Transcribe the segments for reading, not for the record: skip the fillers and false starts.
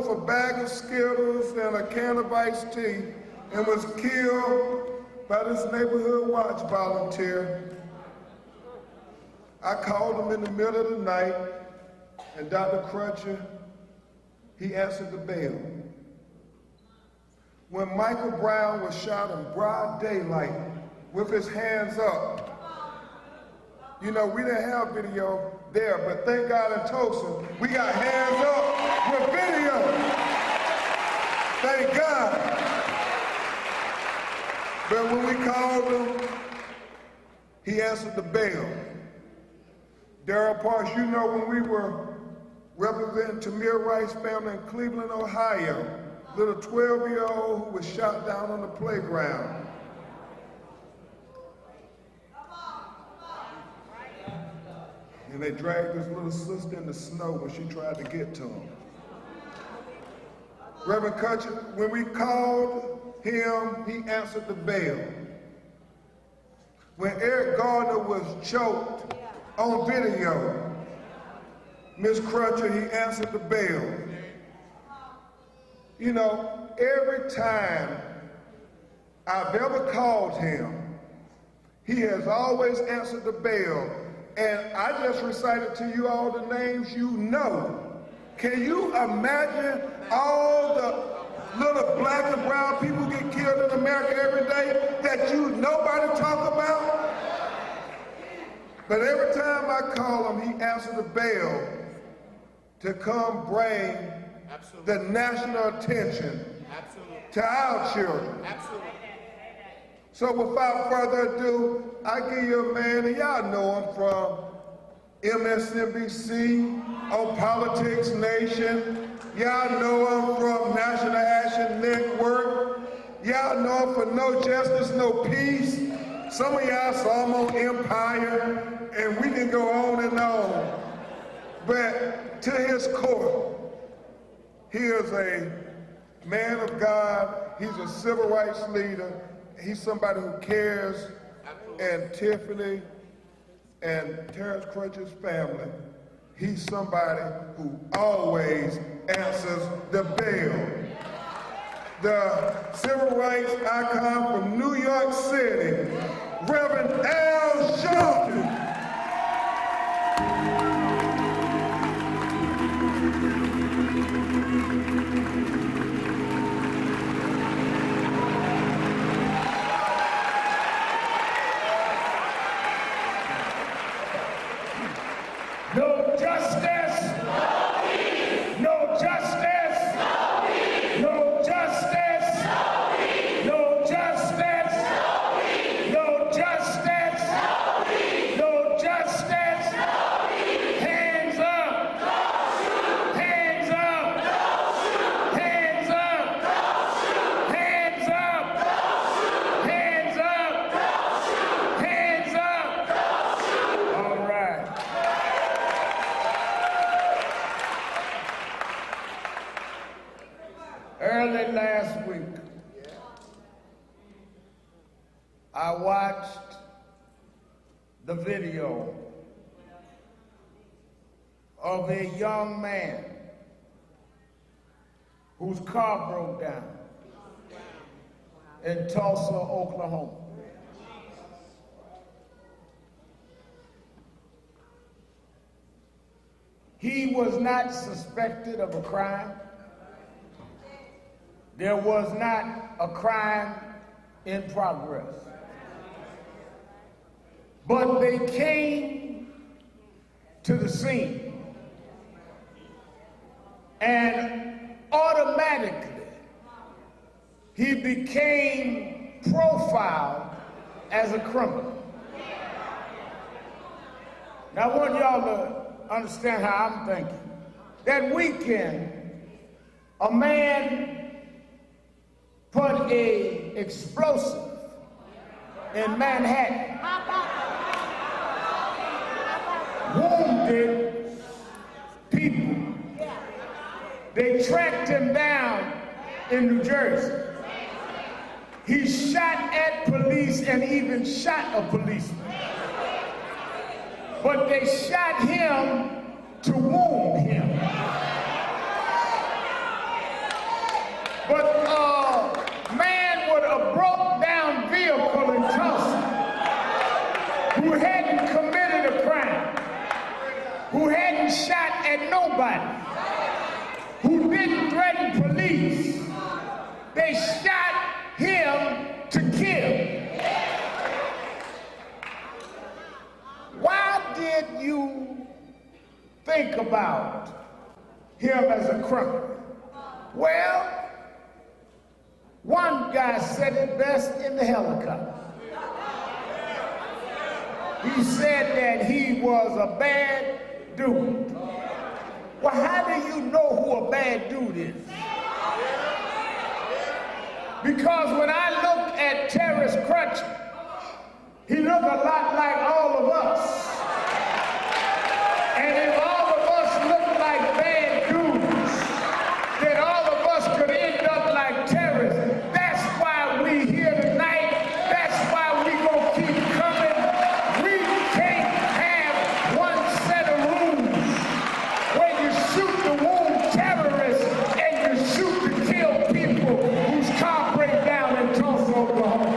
off a bag of Skittles and a can of iced tea and was killed by this neighborhood watch volunteer. I called him in the middle of the night, and Dr. Crutcher, he answered the bell. When Michael Brown was shot in broad daylight with his hands up, you know, we didn't have video there, but thank God in Tulsa, we got hands up with video. Thank God. But when we called him, he answered the bell. Darryl Parks, you know, when we were representing Tamir Rice's family in Cleveland, Ohio, little 12-year-old who was shot down on the playground. And they dragged his little sister in the snow when she tried to get to him. Reverend Crutcher, when we called him, he answered the bell. When Eric Gardner was choked on video, Ms. Crutcher, he answered the bell. You know, every time I've ever called him, he has always answered the bell. And I just recited to you all the names you know. Can you imagine all the little black and brown people get killed in America every day that nobody talk about? But every time I call him, he answers the bell to come bring the national attention to our children. So without further ado, I give you a man, and y'all know him from MSNBC, on Politics Nation. Y'all know him from National Action Network. Y'all know him for No Justice, No Peace. Some of y'all saw him on Empire, and we can go on and on. But to his core, he is a man of God. He's a civil rights leader. He's somebody who cares, and Tiffany and Terence Crutcher's family, he's somebody who always answers the bell. The civil rights icon from New York City, Reverend Al Sharpton. No justice. No peace. No justice. No peace. No justice. No peace. No justice. No peace. No justice. No peace. No justice. No peace. Hands up. Don't shoot. Hands up. Don't shoot. Hands up. Don't shoot. Hands up. Don't shoot. Hands up. Don't shoot. Hands up. Don't shoot. All right. Early last week, I watched the video of a young man whose car broke down in Tulsa, Oklahoma. He was not suspected of a crime. There was not a crime in progress. But they came to the scene, and automatically he became profiled as a criminal. Now I want y'all to understand how I'm thinking. That weekend, a man put a explosive in Manhattan, wounded people. They tracked him down in New Jersey. He shot at police and even shot a policeman. But they shot him to wound him. think about him as a criminal? Well, one guy said it best in the helicopter. He said that he was a bad dude. Well, how do you know who a bad dude is? Because when I look at Terence Crutcher, he looked a lot like all of us. And if all of us look like bad dudes, then all of us could end up like terrorists. That's why we here tonight. That's why we gonna keep coming. We can't have one set of rules where you shoot to wound terrorists and you shoot to kill people whose car break down in Tulsa, Oklahoma.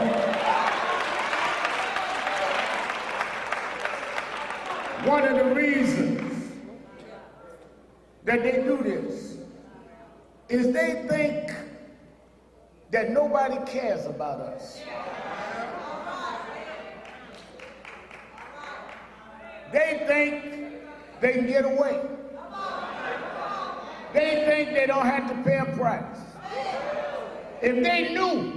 One of the reasons that they do this is they think that nobody cares about us. They think they can get away. They think they don't have to pay a price. If they knew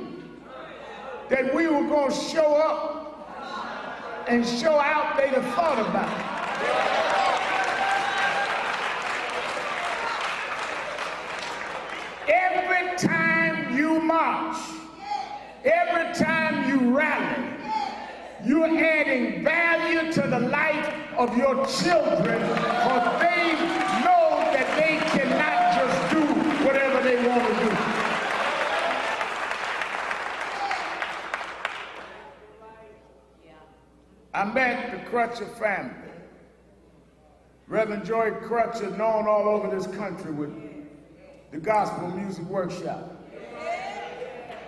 that we were going to show up and show out, they'd have thought about it. Every time you march, every time you rally, you're adding value to the life of your children, because they know that they cannot just do whatever they want to do. I met the Crutcher family. Reverend Joy Crutcher, known all over this country with the Gospel Music Workshop.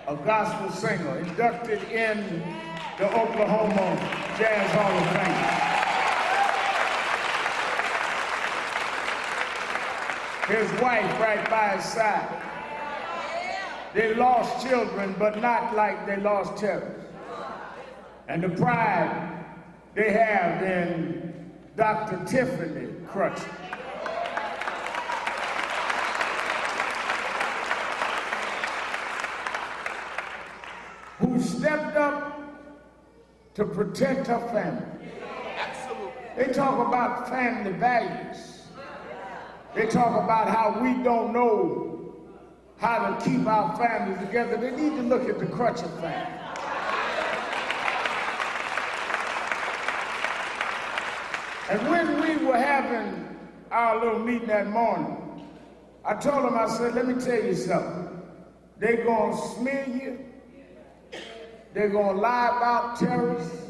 A gospel singer, inducted in the Oklahoma Jazz Hall of Fame. His wife right by his side. They lost children, but not like they lost terrorists. And the pride they have in Dr. Tiffany Crutcher. Who stepped up to protect her family. Absolutely. They talk about family values. They talk about how we don't know how to keep our families together. They need to look at the Crutcher family. And when we were having our little meeting that morning, I told them, I said, let me tell you something. They're gonna smear you. They're gonna lie about terrorists.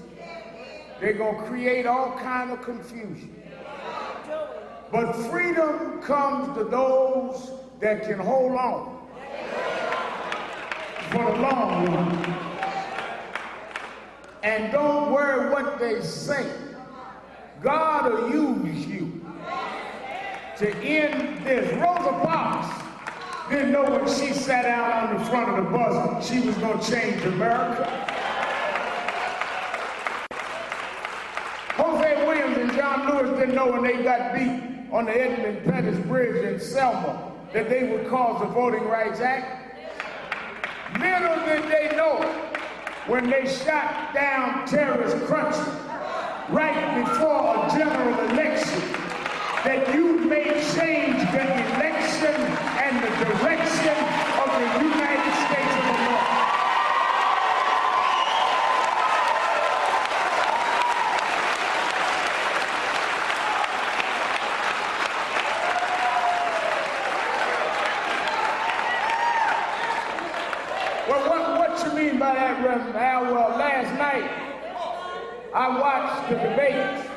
They're gonna create all kind of confusion. But freedom comes to those that can hold on for the long run. And don't worry what they say. God will use you to end this. Rosa Parks didn't know when she sat down on the front of the bus she was going to change America. Jose Williams and John Lewis didn't know when they got beat on the Edmund Pettus Bridge in Selma that they would cause the Voting Rights Act. Little did they know when they shot down Terence Crutcher right before a general election that you may change the election and the direction of the United States of America. Well, what you mean by that, Reverend Al? Well, last night, I watched the debates,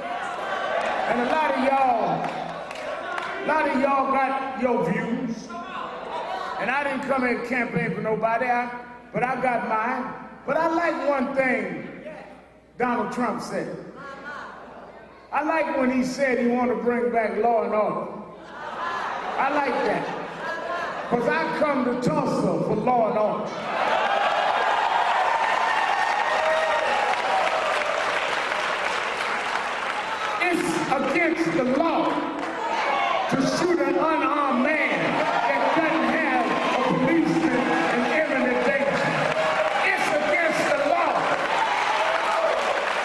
and a lot of y'all got your views, and I didn't come here to campaign for nobody, but I got mine. But I like one thing Donald Trump said. I like when he said he wanted to bring back law and order. I like that, because I come to Tulsa for law and order. Against the law to shoot an unarmed man that doesn't have a policeman in imminent danger. It's against the law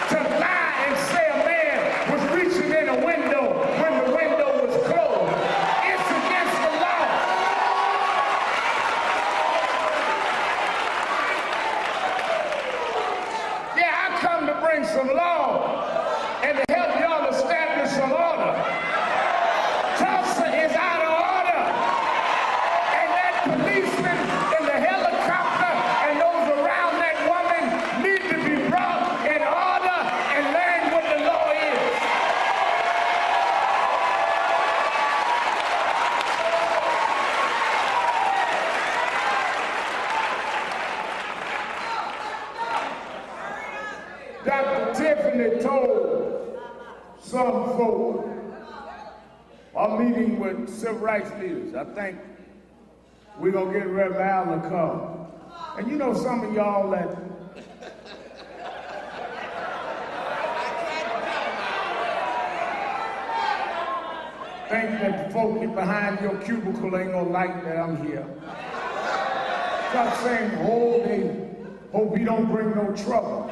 to lie and say a man was reaching in a window when the window was closed. It's against the law. Yeah, I come to bring some law and to help y'all establish some order. Tulsa is out of order. And that policeman in the helicopter and those around that woman need to be brought in order and learn what the law is. Dr. Tiffany told some folk, I'm meeting with civil rights leaders. I think we're going to get Reverend Allen to come. And you know some of y'all that think that the folk behind your cubicle ain't going to like that I'm here. Stop saying, oh, they hope he don't bring no trouble.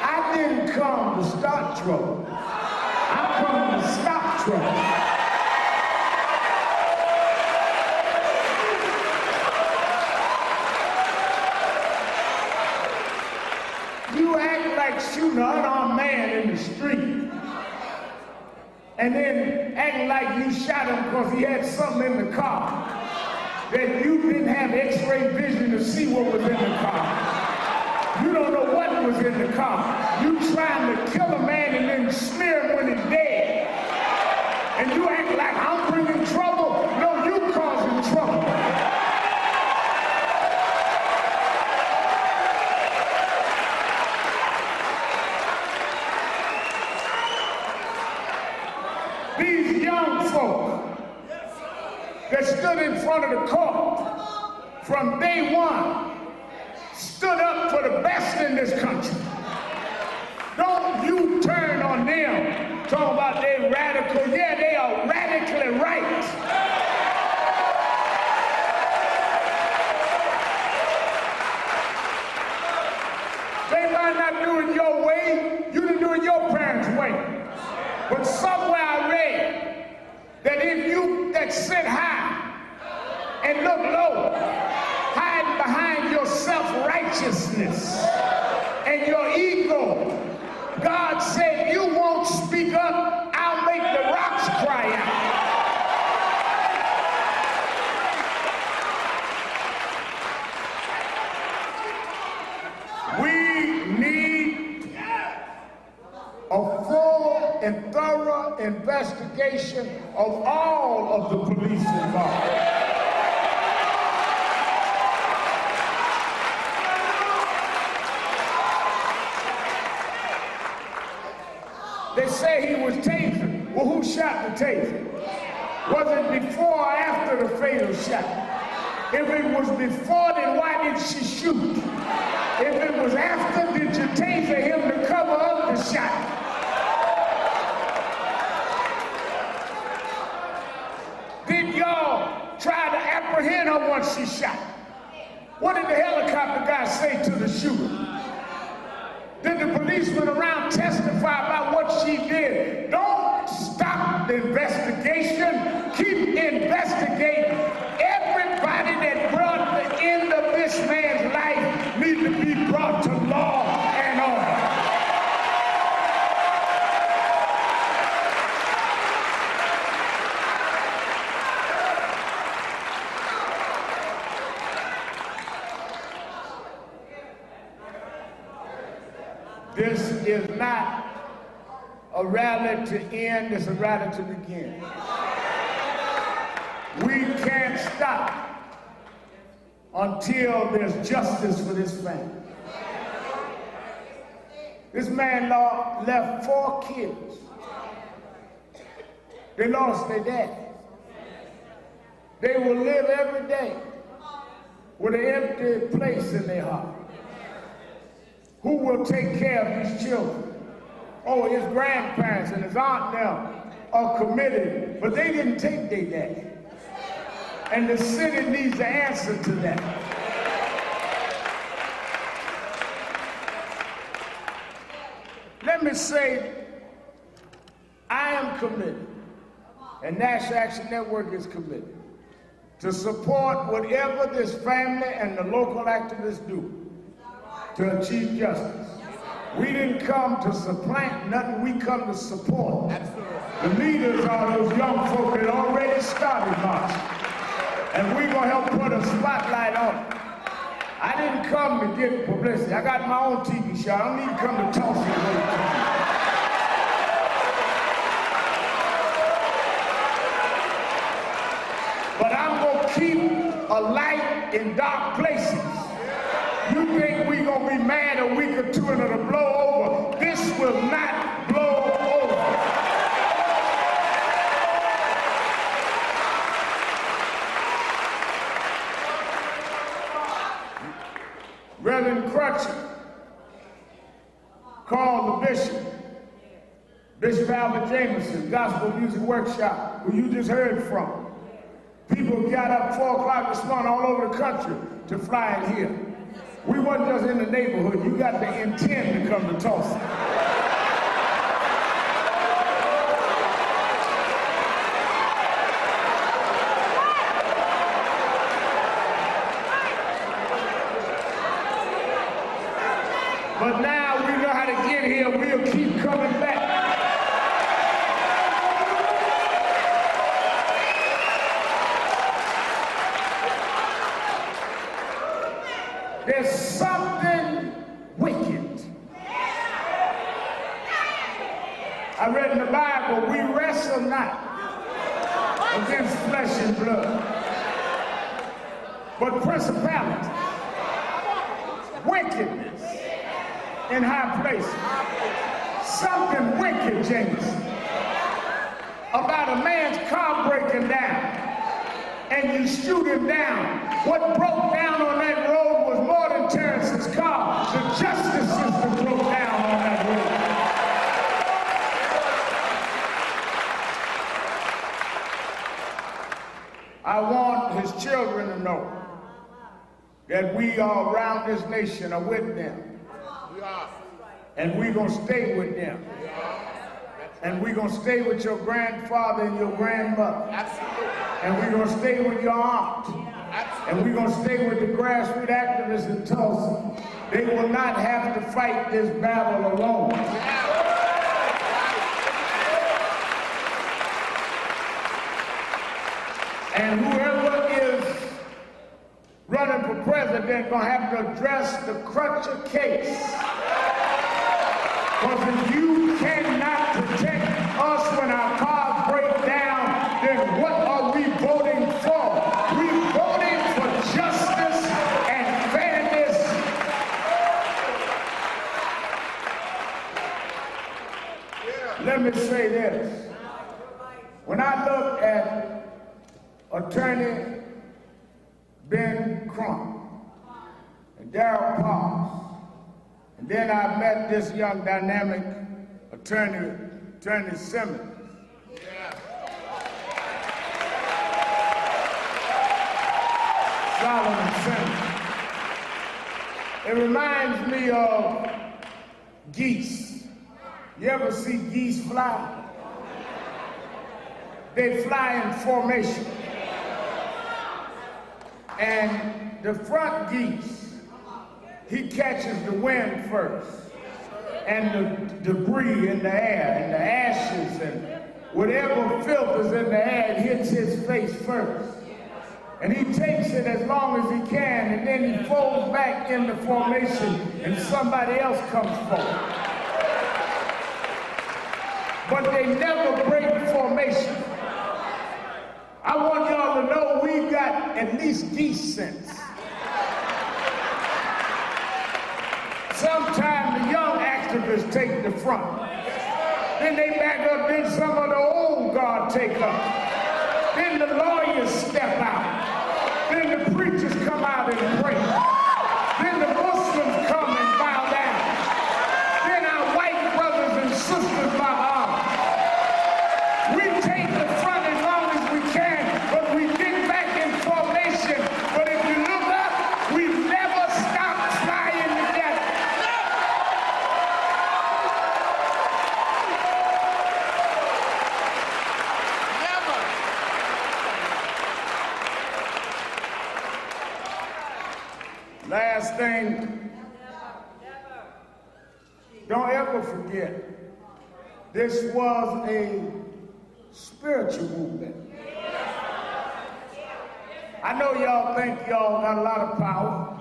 I didn't come to start trouble. I come to stop trouble. You act like shooting an unarmed man in the street and then acting like you shot him because he had something in the car that you didn't have x-ray vision to see what was in the car. You don't know what was in the car. You trying to kill a man and then smear him when he's dead. And you act like I'm bringing trouble. No, you causing trouble. These young folk that stood in front of the court from day one stood up for the best in this country. Don't you turn on them, talking about they radical. Yeah, they are radically right. They might not do it your way, you didn't do it your parents' way. But somewhere I read that if you that sit high and look low, hide behind your self-righteousness and your ego, God said, you won't speak up, I'll make the rocks cry out. We need a full and thorough investigation of all of the police involved. They say he was tasered. Well, who shot the taser? Was it before or after the fatal shot? If it was before, then why did she shoot? If it was after, did you taser him to cover up the shot? Did y'all try to apprehend her once she shot? What did the helicopter guy say to the shooter? Did the policeman around testify about what she did? Don't stop the investigation. Keep investigating. Everybody that brought the end of this man's life needs to be brought to law and order. This is not a rally to end, it's a rally to begin. We can't stop until there's justice for this family. This man left 4 kids. They lost their dad. They will live every day with an empty place in their heart. Who will take care of these children? Oh, his grandparents and his aunt now. are committed, but they didn't take their daddy. And the city needs to answer to that. Let me say, I am committed, and National Action Network is committed to support whatever this family and the local activists do to achieve justice. We didn't come to supplant nothing, we come to support. The leaders are those young folk that already started marching, and we're gonna help put a spotlight on it. I didn't come to get publicity. I got my own TV show. I don't need to come to Tulsa to wait for you. But I'm gonna keep a light in dark places. You think we're gonna be mad a week or two and it'll blow over? This will not blow over. Reverend Crutcher called the bishop, Bishop Albert Jameson, Gospel Music Workshop, who you just heard from. People got up 4 o'clock this morning all over the country to fly in here. We wasn't just in the neighborhood. You got to intend to come to Tulsa. But now we know how to get here. We'll keep coming back. There's something wicked. I read in the Bible, we wrestle not against flesh and blood, but principality, wickedness in high places. Something wicked, James, about a man's car breaking down and you shoot him down. What broke down on that road was more than Terence's car. The justice system broke down on that road. I want his children to know that we are around this nation are with them. And we're going to stay with them. And we're going to stay with your grandfather and your grandmother. And we're going to stay with your aunt. And we're going to stay with the grassroots activists in Tulsa. They will not have to fight this battle alone. And whoever is running for president going to have to address the Crutcher case. Because if you cannot protect us when our cars break down, then what are we voting for? We're voting for justice and fairness. Let me say this. When I look at Attorney Ben Crump and Darryl Parks, and then I met this young dynamic attorney Simmons. Solomon Simmons. It reminds me of geese. You ever see geese fly? They fly in formation. And the front geese, he catches the wind first, and the debris in the air, and the ashes, and whatever filters in the air, it hits his face first. And he takes it as long as he can, and then he folds back into formation, and somebody else comes forward. But they never break formation. I want y'all to know we got at least geese sense. Sometimes the young activists take the front. Then they back up, then some of the old guard take up. Then the lawyers step out. Then the preachers come out and pray. Then the Muslims come and bow down. Then our white brothers and sisters bow out. We Last thing, don't ever forget, this was a spiritual movement. I know y'all think y'all got a lot of power,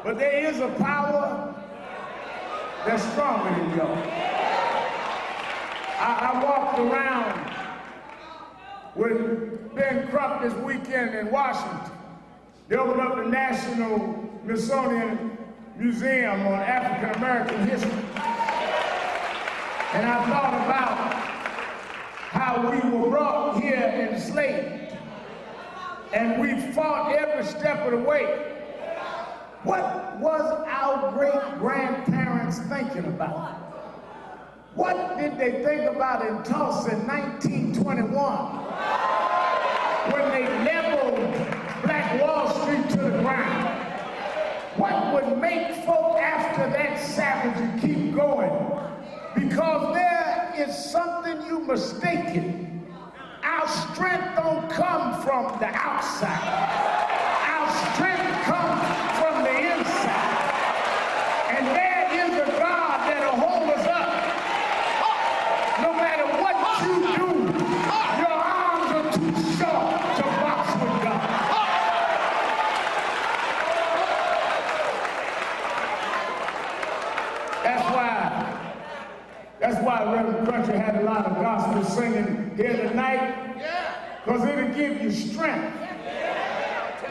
but there is a power that's stronger than y'all. I walked around with Ben Crump this weekend in Washington. They opened up the National Smithsonian Museum on African American history. And I thought about how we were brought here enslaved. And we fought every step of the way. What was our great-grandparents thinking about? What did they think about in Tulsa in 1921 when they leveled Black Wall Street to the ground? What would make folk after that savage and keep going? Because there is something you mistaken. Our strength don't come from the outside. Our strength comes from the inside. And there is a God that'll hold us up. No matter what you do, your arms are too short to box with God. That's why Reverend Crutcher had a lot of gospel singing here tonight, because it'll give you strength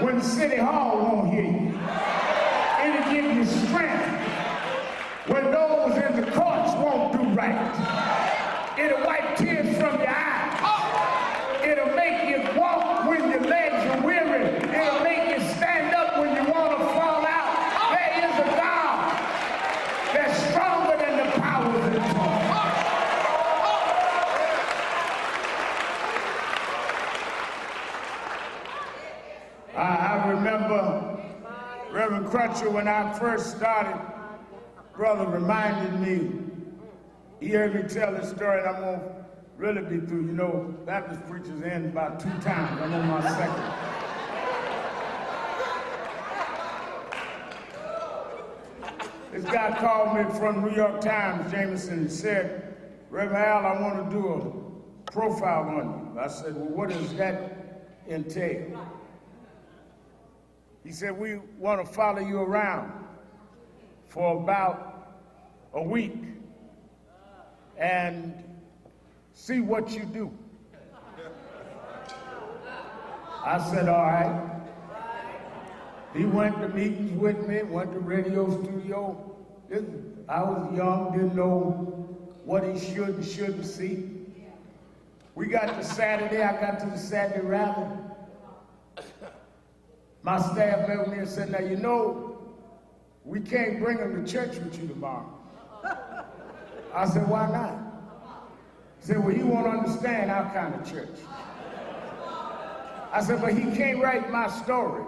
when City Hall won't hear you. It'll give you strength when those in the courts won't do right. It'll wipe tears from your eyes. It'll make you walk when your legs are weary. It'll make you stand up when you want to fall out. There is a God that's stronger than the powers of the tongue. I remember Reverend Crutcher, when I first started, brother reminded me, he heard me tell this story, and I'm going to really be through. You know, Baptist preachers end about 2 times. I'm on my second. This guy called me from New York Times, Jameson, and said, Reverend Al, I want to do a profile on you. I said, well, what does that entail? He said, we want to follow you around for about a week and see what you do. I said, all right. He went to meetings with me, went to radio studio. I was young, didn't know what he should and shouldn't see. We got to Saturday, I got to the Saturday rally. My staff met me and said, now, you know, we can't bring him to church with you tomorrow. I said, why not? He said, well, he won't understand our kind of church. I said, but he can't write my story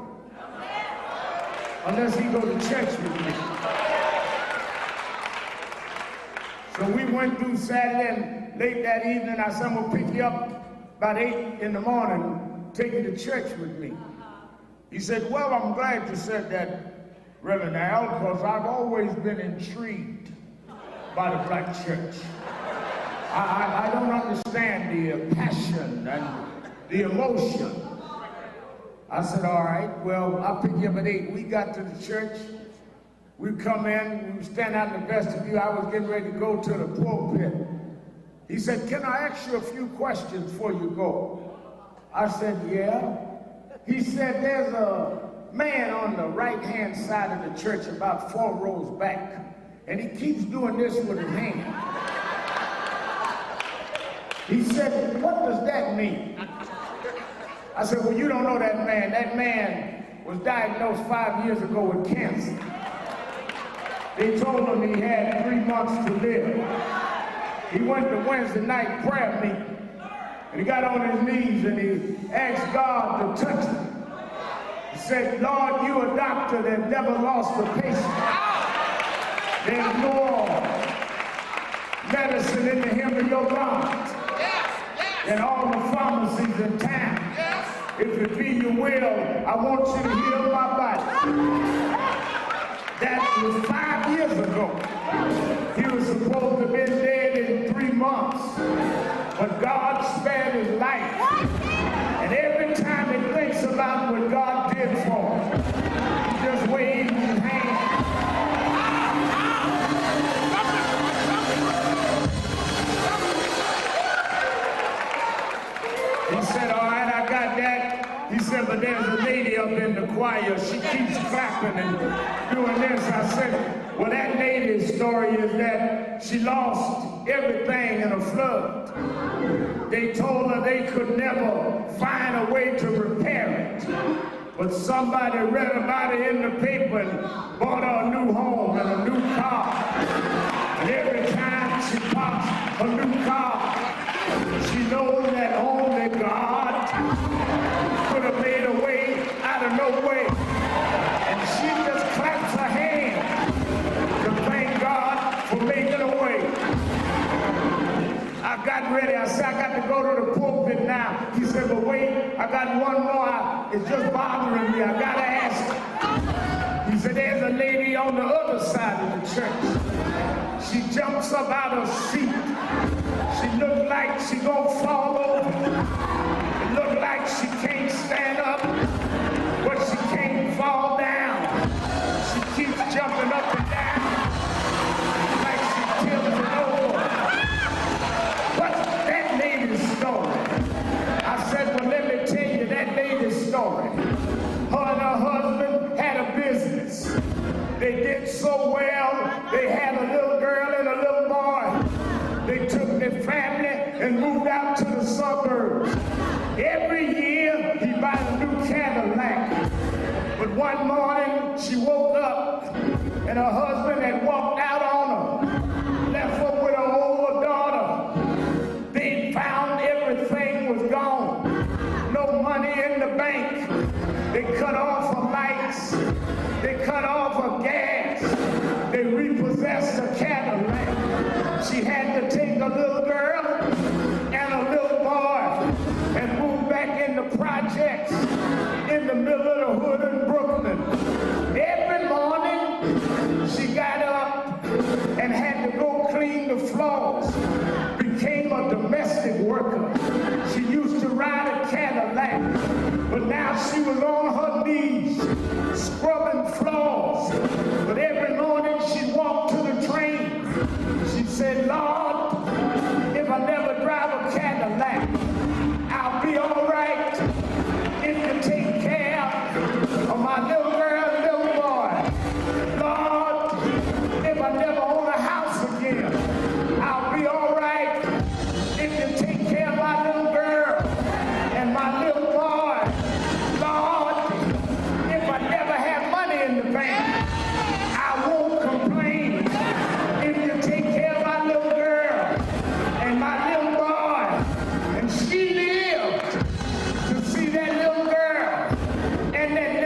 unless he go to church with me. So we went through Saturday, and late that evening, I said, I'm gonna pick you up about 8 in the morning, take you to church with me. He said, well, I'm glad you said that, Reverend Al, because I've always been intrigued by the black church. I don't understand the passion and the emotion. I said, all right, well, I'll pick you up at 8. We got to the church. We come in, we stand out in the vestibule. I was getting ready to go to the pulpit. He said, can I ask you a few questions before you go? I said, yeah. He said, there's a man on the right-hand side of the church about 4 rows back, and he keeps doing this with his hand. He said, what does that mean? I said, well, you don't know that man. That man was diagnosed 5 years ago with cancer. They told him he had 3 months to live. He went to Wednesday night prayer meeting, and he got on his knees and he asked God to touch him. He said, Lord, you're a doctor that never lost a patient. There's more medicine in the hem of your garment than all the pharmacies in town. If it be your will, I want you to heal my body. That was 5 years ago. He was supposed to have been dead in 3 months, but God spared his life. And every time he thinks about what God did for him, he just waves his hand. He said, all right, I got that. He said, but there's a lady up in the choir. She keeps clapping and doing this. I said, well, that lady's story is that she lost everything in a flood. They told her they could never find a way to repair it. But somebody read about it in the paper and bought her a new home and a new car. And every time she pops a new car, she knows that only God could have made a way out of no way. And she just claps her hands to thank God for making a way. I got ready. I said, I got to go to the pulpit now. He said, but wait, I got one more. It's just bothering me. I got to ask. He said, there's a lady on the other side of the church. She jumps up out of her seat. She looked like she gonna fall over. It looked like she can't stand up, but she can't fall down. She keeps jumping up and down like she's tilted over. What's that lady's story? I said, well, let me tell you that lady's story. Her and her husband had a business. They did so well, they had a little girl and a little boy. They took their family and moved out to the suburbs. Every year, he buys a new Cadillac. But one morning, she woke up, and her husband had walked out on her, left her with her older daughter. They found everything was gone. No money in the bank. They cut off her lights. They cut off her gas. They repossessed her Cadillac. She had to take a little girl and a little boy and move back in the projects in the middle of the hood in Brooklyn. Every morning, she got up and had to go clean the floors. Became a domestic worker. She used to ride a Cadillac, but now she was on her knees scrubbing floors. But every morning she walked to the train. She said, Lord, if I never drive a Cadillac, I'll be all right if you take care of my little girl and little boy. Lord, if I never own a house again, I'll be all right if you take care of my little girl and my little boy. Lord, if I never have money in the bank, I won't complain if you take care of my little girl and my little boy. And she lived to see that little girl and that